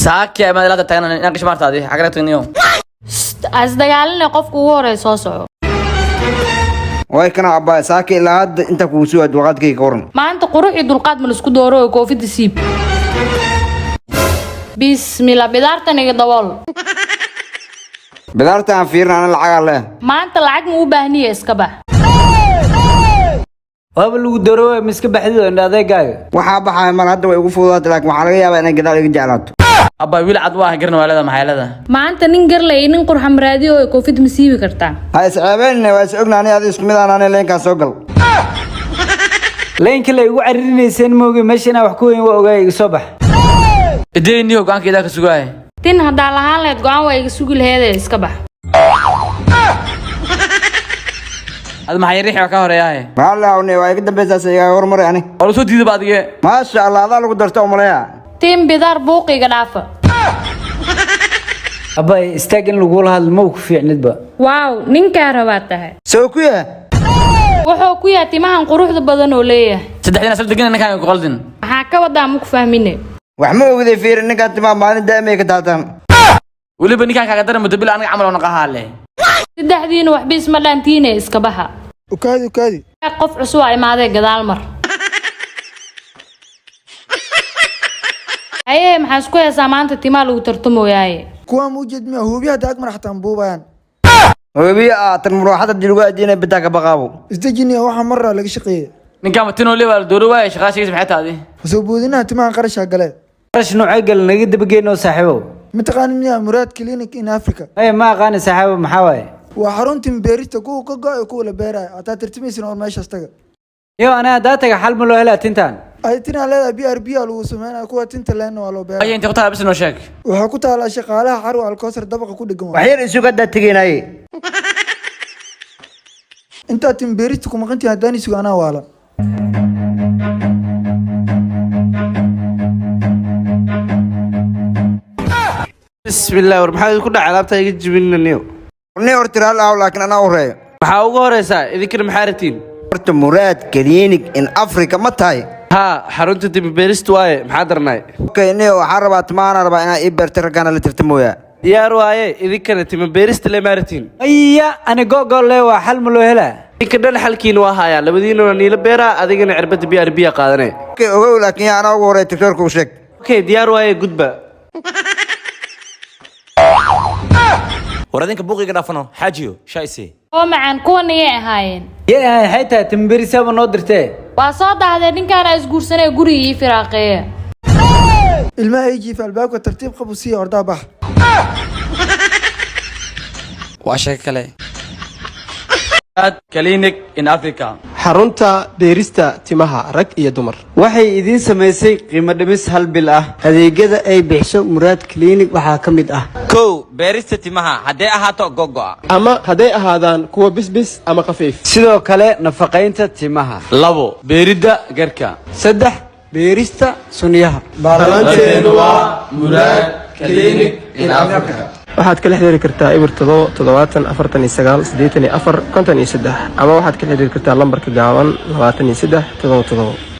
ساك يا ما لا تتكلم ناقش مرت هذه حقرت اليوم أصدقائنا قف كوره صوصو way kana abba saaki ilaa hadda inta ku soo aad waqadkii ka waran maanta quruxi dulqaad ma isku dooro koofida siib bismillah bidaartan iga dabool bidaartan fiirnaan lacag leh maanta lacag ma u baahniye iska bax waaba lagu daro miska baxdido indhadeegaaga waxa baxay mar hadda way ugu fududaatay laakiin waxa laga yaabaa inay gadaal iga jeclaato abba wiil cad waa garna waalada maxaylada maanta nin garlay nin qurxam raadiyo koofid ma siibi kartaa ha isceebeen waa is ognaanay aad isku mid aanay leenka soo gal leenka la igu caririnaysan mooge meeshana wax ku weyn waa ogaay iga soo bax ideeni hogaankeeda ka sugaay tin hadaa lahaan leed go'aan waa iga sugi laheed iska bax ad maxay riix ka horeeyahay walaawne waa iga dambaysaas iga hormaray ani oo soo diiday baadiye ma sha Allah adaa lagu darto umaleeya tin bidaar buuqiga dhaafa abba istaag in lagu lahad ma ku fiicnidba waaw ninka rabaad tahay soo ku yaa wuxuu ku yahay timahan quruxda badan oo leeyahay saddexdina sal degan ninkan ku qaldin waxa ka wadaa ma ku fahmine wax ma ogday fiirin ninka timaha maalin daamay ka taatan waliba ninkan kaaga daran muddo bil aniga camal oo naqahaale saddexdiina wax bis ma dhaantiine iska baxa ukaadi qof cusub ay maadee gadaal mar aye maxaa isku heesaa maanta timaa lagu tartamooyaaye kuwa muujid ma hubiya daag maraxtan buubayaan hubiya tan muruuxada dilugu aadina bidaka baqaabo isdajiniya waxa marra laga shaqeeyay ninkan matino leeyahay dooro waay shaqaashiisa maxay tahay soo boodina timaa qarasha gale qarash nooca gal naga dabageyno saaxiibo mataqaaniya muraad clinic in Africa ay ma aqaan saaxiibo maxaa waay waa xaruntii beerista kuwa ka go'ay kuwa la beeray ataa tartimaysan oo meeshaas taga yo ana daataga xal ma loo helaa tintaan ay tina leedahay BRB lagu sameeyay kuwa tinta leen waa loo beeray ay inta ku taala bis noo sheeg waxa ku taala shaqaalaha xarwa alkoosar dabaqa ku dhigan wax yar isuga datigeenay inta tim beerista kuma qanti hadaan isuga ana waala bismillah war maxaa ku dhacay alaabta iga jibinaniyo ni hortiral ah laakiin ana horeeyo maxaa ugu horeysa idinkana maxaa ratiin horta muraad clinic in Africa ma tahay ha xarunta dib beerist waaye maxaa darnay okay ni waxa rabaa timaana rabaa inaa ii beerta ragana la tirtamooya diyaar waaye idinkana tim beerist le maaratiin ayya ana gogol le waa xal ma loo helaa idinka dhan xalkiina waa haya labadiina niila beera adigana cirbada BRB qaadanay okay ogow laakiin ana ugu horeeyo tiktorka u sheeg okay diyaar waaye gudba وردينك بوقي قرافنو حاجيو شايسي oo macaan kuwan ayay ahaayeen yaa hayta timbirisaba noo dirtee waa soo dahday ninkaan isguursanay gurigii firaaqeeya ilmaha ay jiif albaabka tartiib qabu si orda bax waa sheeg kale ad clinic in Africa xarunta beerista timaha rag iyo dumar waxay idin sameysay qiimo dhimis hal bil ah adeegyada ay bixiso muraad clinic waxa kamid ah كو بيرست تيمها هدي أهاتو غوغو ama haday ahaadaan kuwa bisbis ama qafiif sidoo kale nafaqeynta timaha لابو بيردا غيركا saddex beerista sunniyaha balanteedu waa muraad clinic in Africa waxaad kala xiriiri kartaa ibir 7 49 84 53 ama waxaad kala xiriiri kartaa lambarka gaaban 23 77